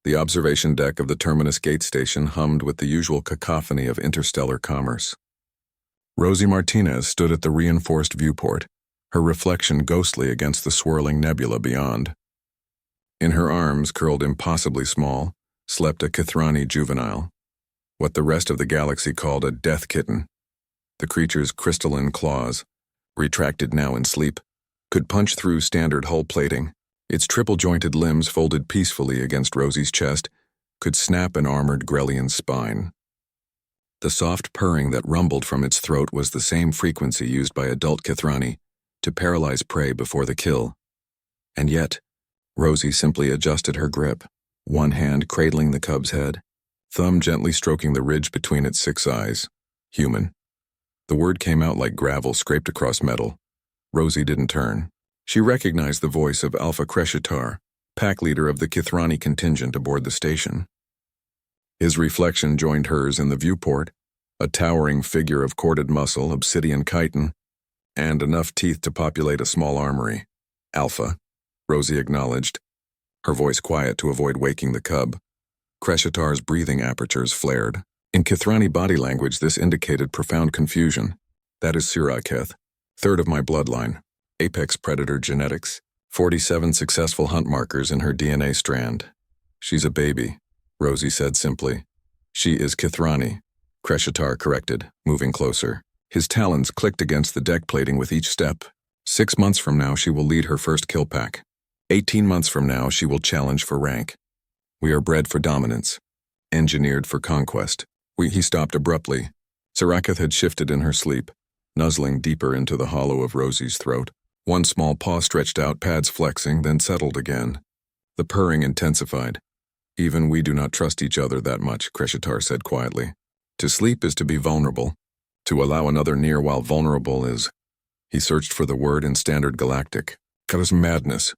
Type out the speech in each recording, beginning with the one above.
The observation deck of the Terminus Gate Station hummed with the usual cacophony of interstellar commerce. Rosie Martinez stood at the reinforced viewport, her reflection ghostly against the swirling nebula beyond. In her arms, curled impossibly small, slept a Kithrani juvenile, what the rest of the galaxy called a death kitten. The creature's crystalline claws, retracted now in sleep, could punch through standard hull plating. Its triple-jointed limbs folded peacefully against Rosie's chest could snap an armored Grellian's spine. The soft purring that rumbled from its throat was the same frequency used by adult Kithrani to paralyze prey before the kill. And yet, Rosie simply adjusted her grip, one hand cradling the cub's head, thumb gently stroking the ridge between its 6 eyes. Human. The word came out like gravel scraped across metal. Rosie didn't turn. She recognized the voice of Alpha Crescitar, pack leader of the Kithrani contingent aboard the station. His reflection joined hers in the viewport, a towering figure of corded muscle, obsidian chitin, and enough teeth to populate a small armory. Alpha, Rosie acknowledged, her voice quiet to avoid waking the cub. Crescitar's breathing apertures flared. In Kithrani body language, this indicated profound confusion. That is Siraketh, third of my bloodline, apex predator genetics, 47 successful hunt markers in her DNA strand. She's a baby, Rosie said simply. She is Kithrani, Crescitar corrected, moving closer. His talons clicked against the deck plating with each step. 6 months from now, she will lead her first kill pack. 18 months from now, she will challenge for rank. We are bred for dominance, engineered for conquest. He stopped abruptly. Siraketh had shifted in her sleep, nuzzling deeper into the hollow of Rosie's throat. One small paw stretched out, pads flexing, then settled again. The purring intensified. Even we do not trust each other that much, Crescitar said quietly. To sleep is to be vulnerable. To allow another near while vulnerable is... He searched for the word in Standard Galactic. That is madness.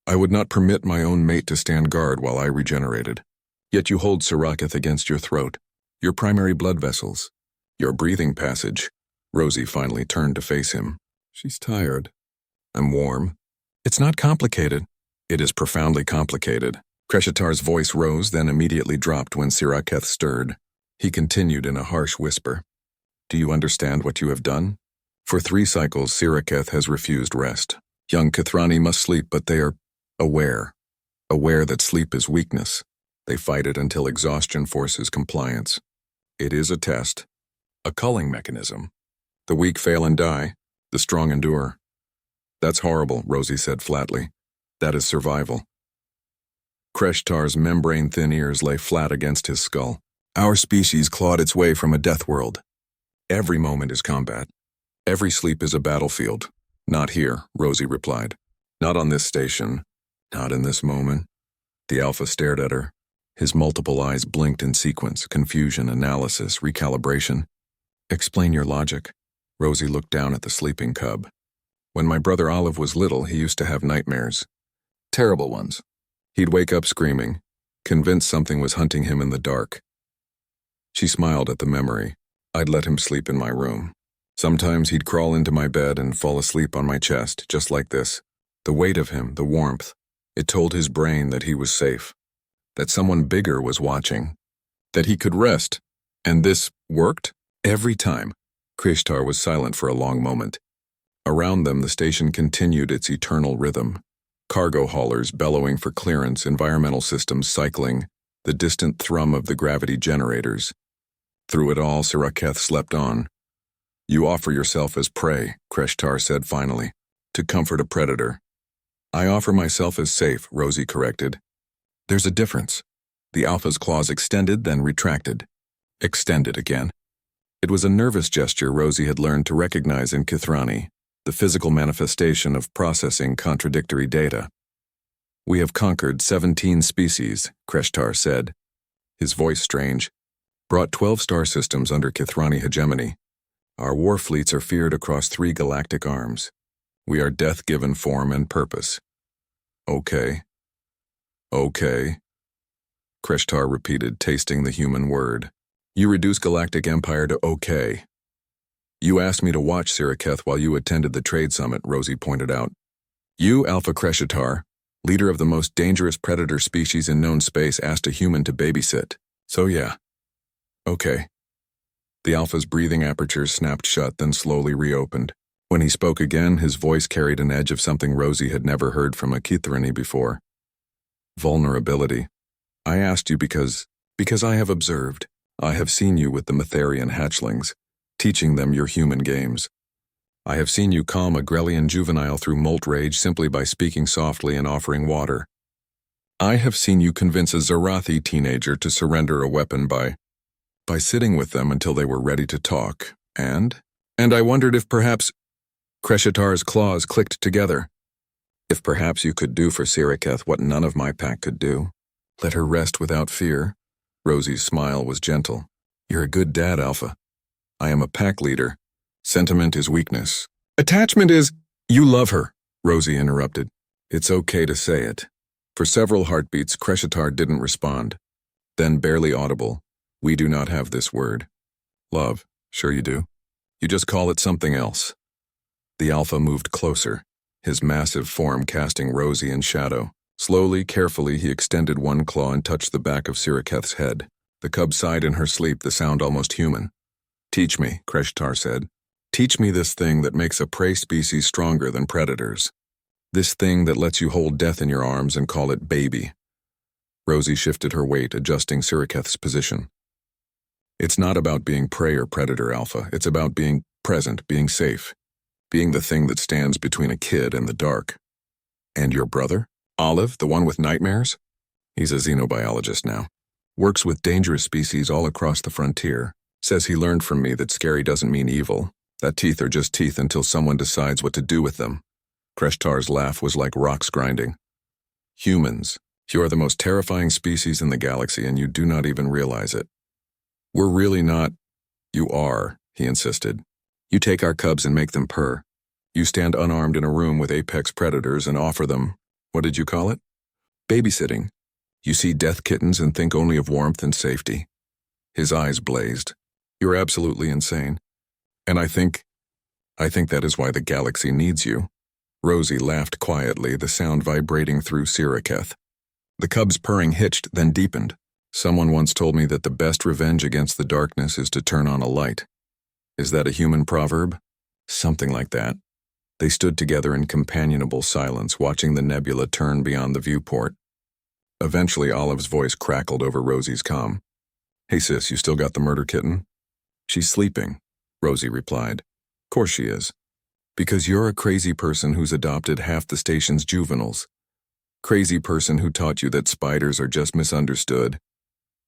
I would not permit my own mate to stand guard while I regenerated. Yet you hold Siraketh against your throat, your primary blood vessels, your breathing passage. Rosie finally turned to face him. She's tired. I'm warm. It's not complicated. It is profoundly complicated. Crescitar's voice rose, then immediately dropped when Siraketh stirred. He continued in a harsh whisper. Do you understand what you have done? For 3 cycles, Siraketh has refused rest. Young Kithrani must sleep, but they are aware that sleep is weakness. They fight it until exhaustion forces compliance. It is a test, a culling mechanism. The weak fail and die, the strong endure. That's horrible, Rosie said flatly. That is survival. Crescitar's membrane-thin ears lay flat against his skull. Our species clawed its way from a death world. Every moment is combat. Every sleep is a battlefield. Not here, Rosie replied. Not on this station. Not in this moment. The Alpha stared at her. His multiple eyes blinked in sequence, confusion, analysis, recalibration. Explain your logic. Rosie looked down at the sleeping cub. When my brother Olive was little, he used to have nightmares. Terrible ones. He'd wake up screaming, convinced something was hunting him in the dark. She smiled at the memory. I'd let him sleep in my room. Sometimes he'd crawl into my bed and fall asleep on my chest, just like this. The weight of him, the warmth, it told his brain that he was safe, that someone bigger was watching, that he could rest. And this worked every time. Crescitar was silent for a long moment. Around them, the station continued its eternal rhythm. Cargo haulers bellowing for clearance, environmental systems cycling, the distant thrum of the gravity generators. Through it all, Siraketh slept on. You offer yourself as prey, Crescitar said finally, to comfort a predator. I offer myself as safe, Rosie corrected. There's a difference. The Alpha's claws extended, then retracted. Extended again. It was a nervous gesture Rosie had learned to recognize in Kithrani, the physical manifestation of processing contradictory data. We have conquered 17 species, Crescitar said, his voice strange. Brought 12 star systems under Kithrani hegemony. Our war fleets are feared across 3 galactic arms. We are death given form and purpose. Okay. Crescitar repeated, tasting the human word. You reduce Galactic Empire to okay. You asked me to watch Siraketh while you attended the trade summit, Rosie pointed out. You, Alpha Crescitar, Leader of the most dangerous predator species in known space asked a human to babysit. So yeah. Okay. The Alpha's breathing apertures snapped shut, then slowly reopened. When he spoke again, his voice carried an edge of something Rosie had never heard from a Kithrani before. Vulnerability. I asked you because I have observed. I have seen you with the Metherian hatchlings, teaching them your human games. I have seen you calm a Grellian juvenile through molt rage simply by speaking softly and offering water. I have seen you convince a Zarathi teenager to surrender a weapon by sitting with them until they were ready to talk, and I wondered if perhaps Kreshitar's claws clicked together. If perhaps you could do for Siriketh what none of my pack could do. Let her rest without fear. Rosie's smile was gentle. You're a good dad, Alpha. I am a pack leader. Sentiment is weakness. Attachment is— You love her, Rosie interrupted. It's okay to say it. For several heartbeats, Kreshitar didn't respond. Then, barely audible, we do not have this word. Love, sure you do. You just call it something else. The Alpha moved closer, his massive form casting Rosie in shadow. Slowly, carefully, he extended one claw and touched the back of Siriketh's head. The cub sighed in her sleep, the sound almost human. Teach me, Kreshitar said. Teach me this thing that makes a prey species stronger than predators. This thing that lets you hold death in your arms and call it baby. Rosie shifted her weight, adjusting Siriketh's position. It's not about being prey or predator, Alpha. It's about being present, being safe. Being the thing that stands between a kid and the dark. And your brother? Olive, the one with nightmares? He's a xenobiologist now. Works with dangerous species all across the frontier. Says he learned from me that scary doesn't mean evil. That teeth are just teeth until someone decides what to do with them. Kreshtar's laugh was like rocks grinding. Humans, you are the most terrifying species in the galaxy and you do not even realize it. We're really not— You are, he insisted. You take our cubs and make them purr. You stand unarmed in a room with apex predators and offer them— What did you call it? Babysitting. You see death kittens and think only of warmth and safety. His eyes blazed. You're absolutely insane. And I think that is why the galaxy needs you. Rosie laughed quietly, the sound vibrating through Siriketh. The cub's purring hitched, then deepened. Someone once told me that the best revenge against the darkness is to turn on a light. Is that a human proverb? Something like that. They stood together in companionable silence, watching the nebula turn beyond the viewport. Eventually, Olive's voice crackled over Rosie's comm. Hey sis, you still got the murder kitten? She's sleeping, Rosie replied. Course she is. Because you're a crazy person who's adopted half the station's juveniles. Crazy person who taught you that spiders are just misunderstood.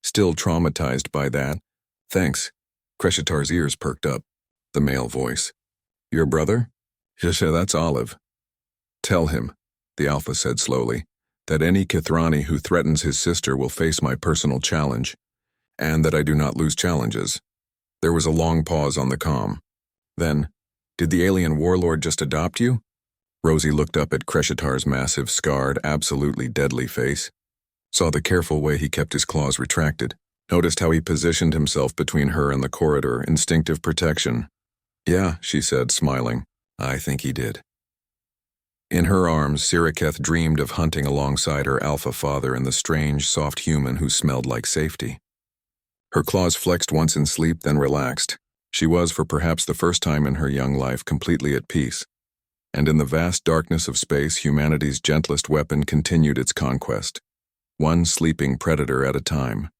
Still traumatized by that? Thanks. Kreshitar's ears perked up. The male voice. Your brother? Yasha, that's Olive. Tell him, the Alpha said slowly, that any Kithrani who threatens his sister will face my personal challenge, and that I do not lose challenges. There was a long pause on the comm. Then, did the alien warlord just adopt you? Rosie looked up at Kreshitar's massive, scarred, absolutely deadly face, saw the careful way he kept his claws retracted, noticed how he positioned himself between her and the corridor, instinctive protection. Yeah, she said, smiling. I think he did. In her arms, Siriketh dreamed of hunting alongside her alpha father and the strange, soft human who smelled like safety. Her claws flexed once in sleep, then relaxed. She was, for perhaps the first time in her young life, completely at peace. And in the vast darkness of space, humanity's gentlest weapon continued its conquest. One sleeping predator at a time.